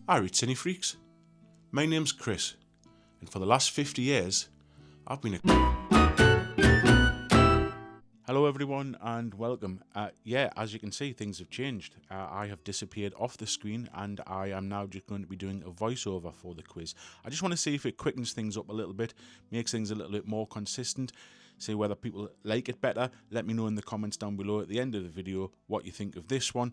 Alreet Cinefreaks. My name's Chris, and for the last 50 years, I've been Hello everyone and welcome. As you can see, things have changed. I have disappeared off the screen and I am now just going to be doing a voiceover for the quiz. I just want to see if it quickens things up a little bit, makes things a little bit more consistent, see whether people like it better. Let me know in the comments down below at the end of the video what you think of this one.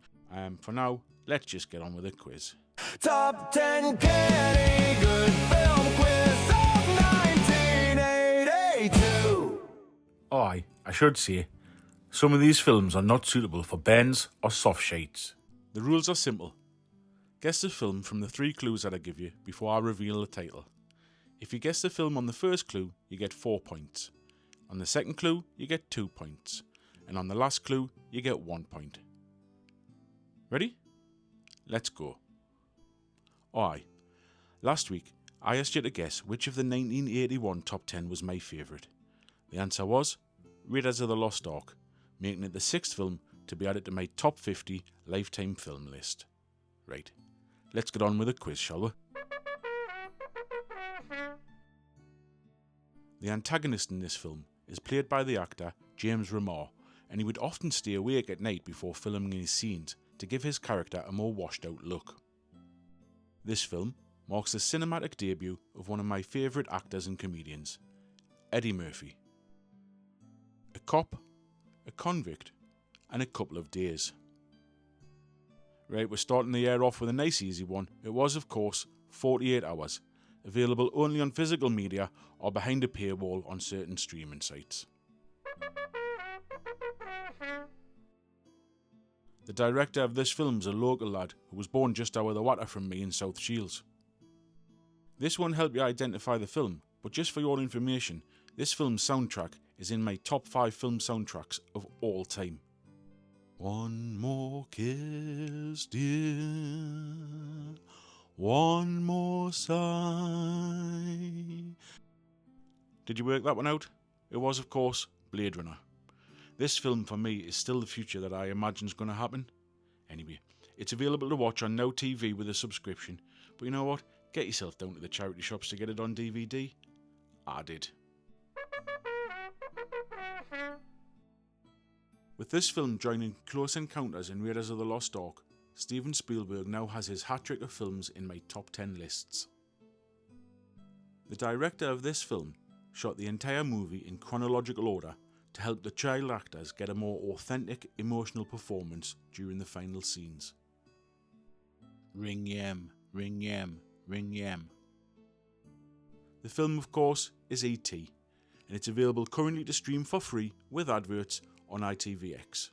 For now, let's just get on with the quiz. Top 10 Canny Good Film Quiz of 1982. Oh, I should say, some of these films are not suitable for bends or soft sheets. The rules are simple. Guess the film from the 3 clues that I give you before I reveal the title. If you guess the film on the first clue, you get 4 points. On the second clue, you get 2 points. And on the last clue, you get 1 point. Ready? Let's go. Aye. Last week, I asked you to guess which of the 1981 top 10 was my favourite. The answer was Raiders of the Lost Ark, making it the 6th film to be added to my top 50 lifetime film list. Right, let's get on with the quiz, shall we? The antagonist in this film is played by the actor James Remar, and he would often stay awake at night before filming his scenes to give his character a more washed out look. This film marks the cinematic debut of one of my favourite actors and comedians, Eddie Murphy. A cop, a convict, and a couple of days. Right, we're starting the year off with a nice easy one. It was, of course, 48 Hours, available only on physical media or behind a paywall on certain streaming sites. The director of this film is a local lad who was born just over the water from me in South Shields. This won't help you identify the film, but just for your information, this film's soundtrack is in my top 5 film soundtracks of all time. One more kiss, dear. One more sigh. Did you work that one out? It was, of course, Blade Runner. This film for me is still the future that I imagine is going to happen. Anyway, it's available to watch on Now TV with a subscription, but you know what? Get yourself down to the charity shops to get it on DVD. I did. With this film joining Close Encounters and Raiders of the Lost Ark, Steven Spielberg now has his hat-trick of films in my top 10 lists. The director of this film shot the entire movie in chronological order to help the child actors get a more authentic, emotional performance during the final scenes. Ring yam, ring yam, ring yam. The film, of course, is E.T., and it's available currently to stream for free with adverts on ITVX.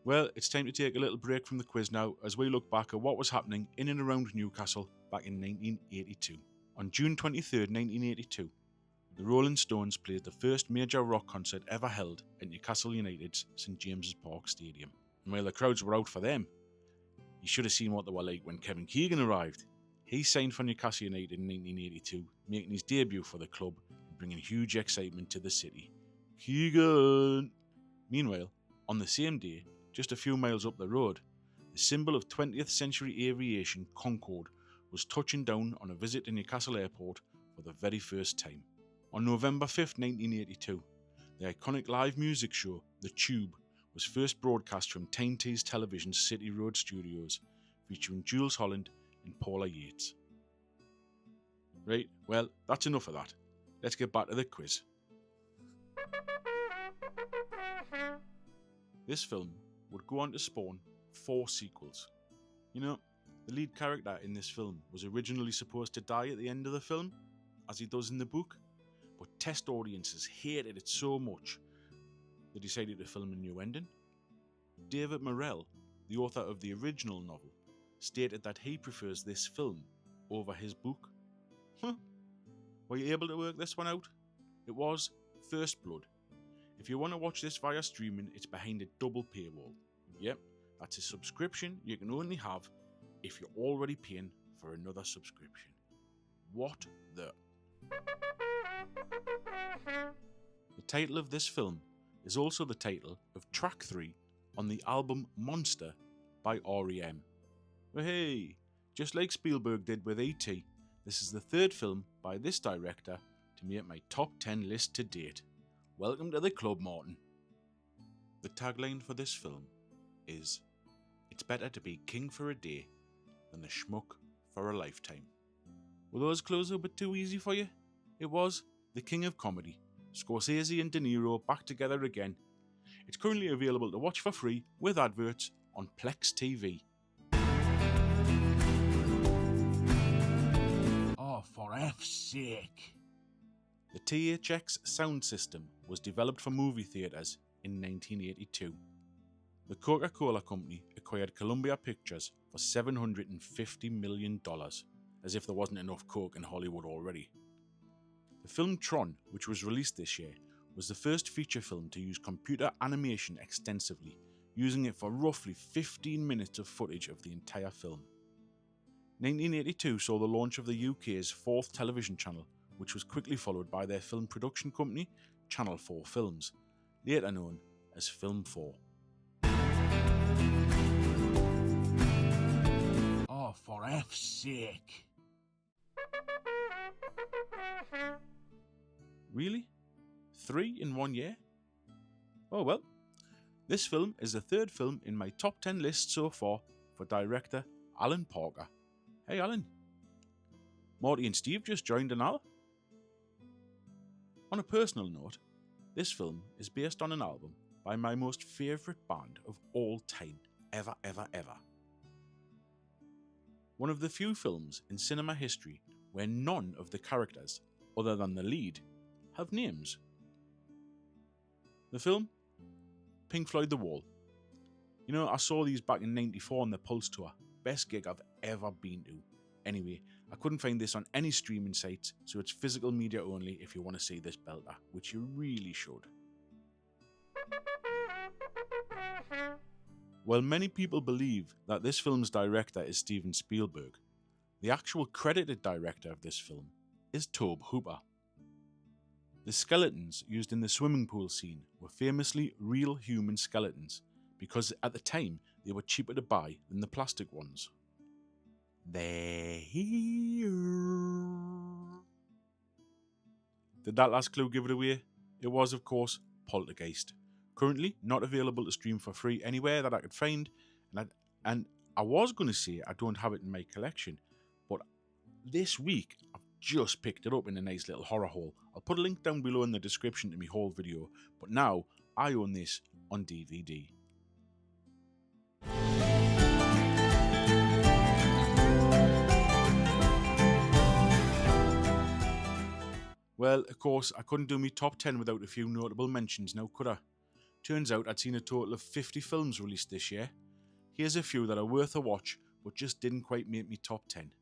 Well, it's time to take a little break from the quiz now as we look back at what was happening in and around Newcastle back in 1982. On June 23, 1982, the Rolling Stones played the first major rock concert ever held at Newcastle United's St James's Park Stadium. And while the crowds were out for them, you should have seen what they were like when Kevin Keegan arrived. He signed for Newcastle United in 1982, making his debut for the club and bringing huge excitement to the city. Keegan! Meanwhile, on the same day, just a few miles up the road, the symbol of 20th century aviation, Concorde, was touching down on a visit to Newcastle Airport for the very first time. On November 5th, 1982, the iconic live music show, The Tube, was first broadcast from Tyne Tees Television's City Road studios, featuring Jules Holland and Paula Yates. Right, well, that's enough of that. Let's get back to the quiz. This film would go on to spawn 4 sequels. You know, the lead character in this film was originally supposed to die at the end of the film, as he does in the book, but test audiences hated it so much they decided to film a new ending. David Morrell, the author of the original novel, stated that he prefers this film over his book. Were you able to work this one out? It was First Blood. If you want to watch this via streaming, it's behind a double paywall. Yep, that's a subscription you can only have if you're already paying for another subscription. What the? The title of this film is also the title of track 3 on the album Monster by R.E.M. But hey, just like Spielberg did with E.T., this is the third film by this director to make my top 10 list to date. Welcome to the club, Martin. The tagline for this film is, "It's better to be king for a day than a schmuck for a lifetime." Were those clues a bit too easy for you? It was the king of comedy, Scorsese and De Niro back together again. It's currently available to watch for free with adverts on Plex TV. Oh, for F's sake. The THX sound system was developed for movie theatres in 1982. The Coca-Cola Company acquired Columbia Pictures for $750 million, as if there wasn't enough Coke in Hollywood already. The film Tron, which was released this year, was the first feature film to use computer animation extensively, using it for roughly 15 minutes of footage of the entire film. 1982 saw the launch of the UK's fourth television channel, which was quickly followed by their film production company, Channel 4 Films, later known as Film 4. Oh, for F's sake. Really? 3 in 1 year? Oh well. This film is the third film in my top 10 list so far for director Alan Parker. Hey Alan. Marty and Steve just joined an Al. On a personal note, this film is based on an album by my most favourite band of all time, ever. One of the few films in cinema history where none of the characters, other than the lead, have names. The film? Pink Floyd The Wall. You know, I saw these back in '94 on the Pulse Tour. Best gig I've ever been to. Anyway, I couldn't find this on any streaming sites, so it's physical media only if you want to see this belter, which you really should. While many people believe that this film's director is Steven Spielberg, the actual credited director of this film is Tobe Hooper. The skeletons used in the swimming pool scene were famously real human skeletons, because at the time they were cheaper to buy than the plastic ones. They're here. Did that last clue give it away? It was, of course, Poltergeist. Currently not available to stream for free anywhere that I could find, and I was going to say I don't have it in my collection, but this week I've just picked it up in a nice little horror haul. I'll put a link down below in the description to my haul video, but now I own this on DVD. Well, of course, I couldn't do my top 10 without a few notable mentions now, could I? Turns out I'd seen a total of 50 films released this year. Here's a few that are worth a watch, but just didn't quite make me top 10.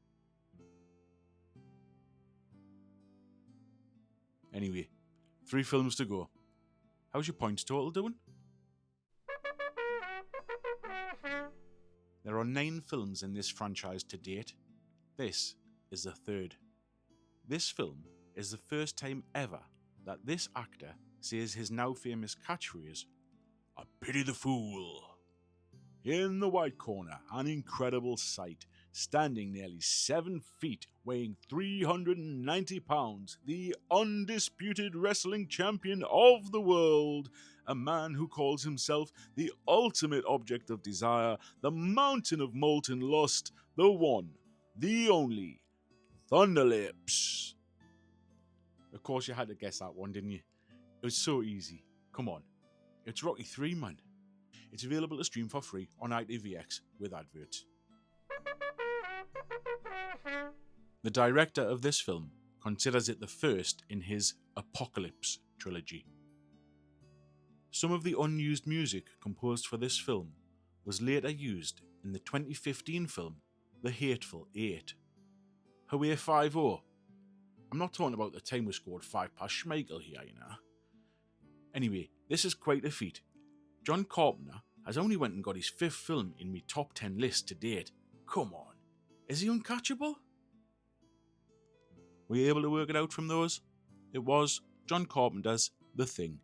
Anyway, 3 films to go. How's your points total doing? There are 9 films in this franchise to date. This is the third. This film is the first time ever that this actor says his now famous catchphrase, "I pity the fool." In the white corner, an incredible sight, standing nearly 7 feet, weighing 390 pounds, the undisputed wrestling champion of the world, a man who calls himself the ultimate object of desire, the mountain of molten lust, the one, the only, Thunderlips. Of course you had to guess that one, didn't you? It was so easy. Come on. It's Rocky 3, man. It's available to stream for free on ITVX with adverts. The director of this film considers it the first in his Apocalypse trilogy. Some of the unused music composed for this film was later used in the 2015 film The Hateful Eight. Hawaii 5-0. I'm not talking about the time we scored 5 past Schmeichel here, you know. Anyway, this is quite a feat. John Carpenter has only went and got his 5th film in my top 10 list to date. Come on, is he uncatchable? Were you able to work it out from those? It was John Carpenter's The Thing,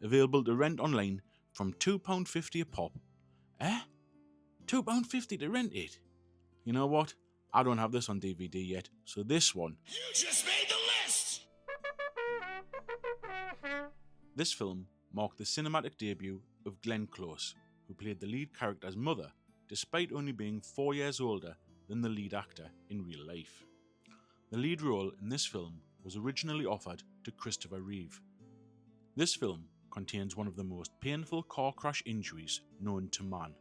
available to rent online from £2.50 a pop. £2.50 to rent it? You know what? I don't have this on DVD yet, so this one. You just made the list! This film marked the cinematic debut of Glenn Close, who played the lead character's mother, despite only being 4 years older than the lead actor in real life. The lead role in this film was originally offered to Christopher Reeve. This film contains one of the most painful car crash injuries known to man.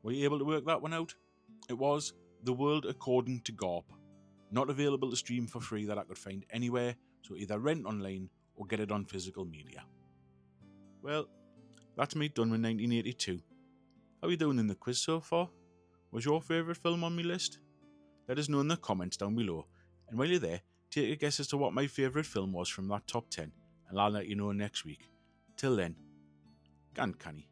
Were you able to work that one out? It was The World According to Garp, not available to stream for free that I could find anywhere, so either rent online or get it on physical media. Well, that's me done with 1982. How are you doing in the quiz so far? Was your favourite film on my list? Let us know in the comments down below, and while you're there, take a guess as to what my favourite film was from that top 10, and I'll let you know next week. Till then, Canny.